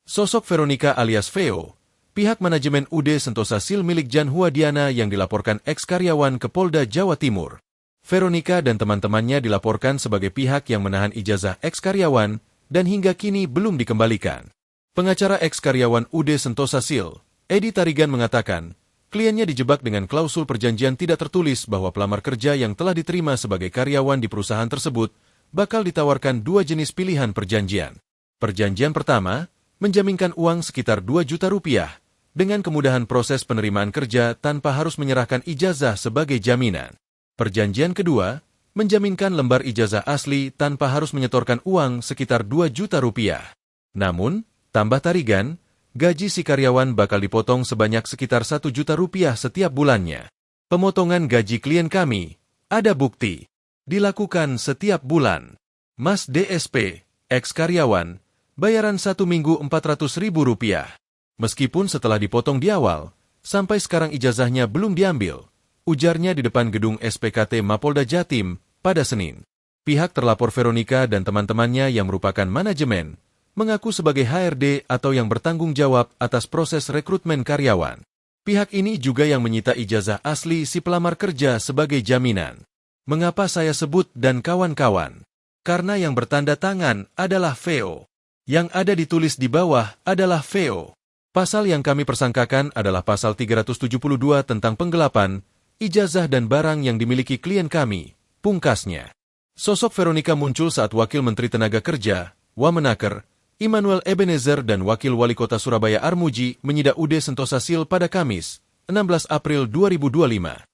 Sosok Veronica alias Veo, pihak manajemen UD Sentosa Sil milik Jan Huadiana yang dilaporkan eks-karyawan ke Polda Jawa Timur. Veronica dan teman-temannya dilaporkan sebagai pihak yang menahan ijazah eks-karyawan dan hingga kini belum dikembalikan. Pengacara eks-karyawan UD Sentosa Sil, Edi Tarigan mengatakan, kliennya dijebak dengan klausul perjanjian tidak tertulis bahwa pelamar kerja yang telah diterima sebagai karyawan di perusahaan tersebut bakal ditawarkan dua jenis pilihan perjanjian. Perjanjian pertama, menjaminkan uang sekitar 2 juta rupiah, dengan kemudahan proses penerimaan kerja tanpa harus menyerahkan ijazah sebagai jaminan. Perjanjian kedua, menjaminkan lembar ijazah asli tanpa harus menyetorkan uang sekitar 2 juta rupiah. Namun, tambah Tarigan, gaji si karyawan bakal dipotong sebanyak sekitar 1 juta rupiah setiap bulannya. Pemotongan gaji klien kami, ada bukti, dilakukan setiap bulan. Mas DSP, eks-karyawan, bayaran 1 minggu Rp400.000. Meskipun setelah dipotong di awal, sampai sekarang ijazahnya belum diambil, ujarnya di depan gedung SPKT Mapolda Jatim pada Senin. Pihak terlapor Veronica dan teman-temannya yang merupakan manajemen, mengaku sebagai HRD atau yang bertanggung jawab atas proses rekrutmen karyawan. Pihak ini juga yang menyita ijazah asli si pelamar kerja sebagai jaminan. Mengapa saya sebut dan kawan-kawan? Karena yang bertanda tangan adalah Veo. Yang ada ditulis di bawah adalah Veo. Pasal yang kami persangkakan adalah pasal 372 tentang penggelapan, ijazah dan barang yang dimiliki klien kami, pungkasnya. Sosok Veronica muncul saat Wakil Menteri Tenaga Kerja, Wamenaker, Immanuel Ebenezer dan Wakil Wali Kota Surabaya Armuji menyidak UD Sentosa Sil pada Kamis, 16 April 2025.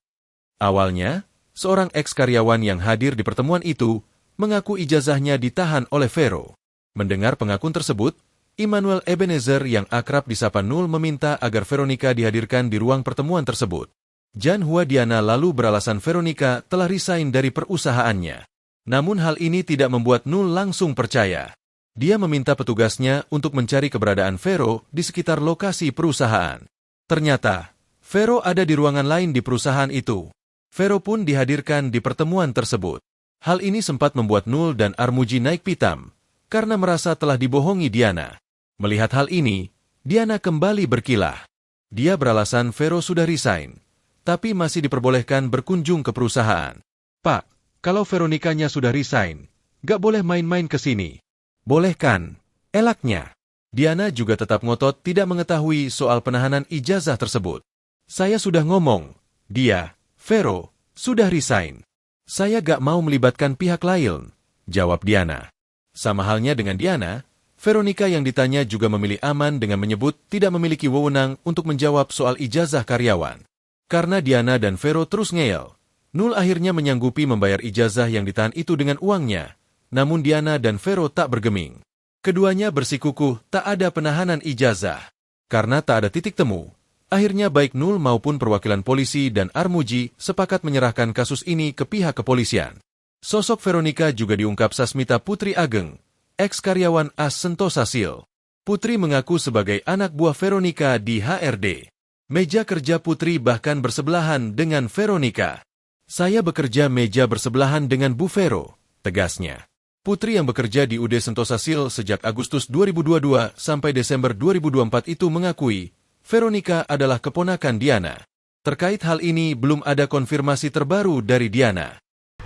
Awalnya, seorang eks-karyawan yang hadir di pertemuan itu mengaku ijazahnya ditahan oleh Vero. Mendengar pengakuan tersebut, Immanuel Ebenezer yang akrab disapa Nul meminta agar Veronica dihadirkan di ruang pertemuan tersebut. Jan Huadiana lalu beralasan Veronica telah resign dari perusahaannya. Namun hal ini tidak membuat Nul langsung percaya. Dia meminta petugasnya untuk mencari keberadaan Vero di sekitar lokasi perusahaan. Ternyata, Vero ada di ruangan lain di perusahaan itu. Vero pun dihadirkan di pertemuan tersebut. Hal ini sempat membuat Nul dan Armuji naik pitam, karena merasa telah dibohongi Diana. Melihat hal ini, Diana kembali berkilah. Dia beralasan Vero sudah resign, tapi masih diperbolehkan berkunjung ke perusahaan. Pak, kalau Veronicanya sudah resign, gak boleh main-main ke sini. Boleh kan? Elaknya. Diana juga tetap ngotot tidak mengetahui soal penahanan ijazah tersebut. Saya sudah ngomong, dia, Vero, sudah resign. Saya gak mau melibatkan pihak lain, jawab Diana. Sama halnya dengan Diana, Veronica yang ditanya juga memilih aman dengan menyebut tidak memiliki wewenang untuk menjawab soal ijazah karyawan. Karena Diana dan Vero terus ngeyel, Nul akhirnya menyanggupi membayar ijazah yang ditahan itu dengan uangnya, namun Diana dan Vero tak bergeming. Keduanya bersikukuh tak ada penahanan ijazah. Karena tak ada titik temu, akhirnya baik Nul maupun perwakilan polisi dan Armuji sepakat menyerahkan kasus ini ke pihak kepolisian. Sosok Veronica juga diungkap Sasmita Putri Ageng, eks-karyawan AS Sentosa Sil. Putri mengaku sebagai anak buah Veronica di HRD. Meja kerja Putri bahkan bersebelahan dengan Veronica. Saya bekerja meja bersebelahan dengan Bu Vero, tegasnya. Putri yang bekerja di UD Sentosa Sil sejak Agustus 2022 sampai Desember 2024 itu mengakui Veronica adalah keponakan Diana. Terkait hal ini belum ada konfirmasi terbaru dari Diana.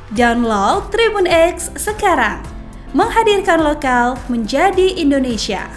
Download Tribun X sekarang, menghadirkan lokal menjadi Indonesia.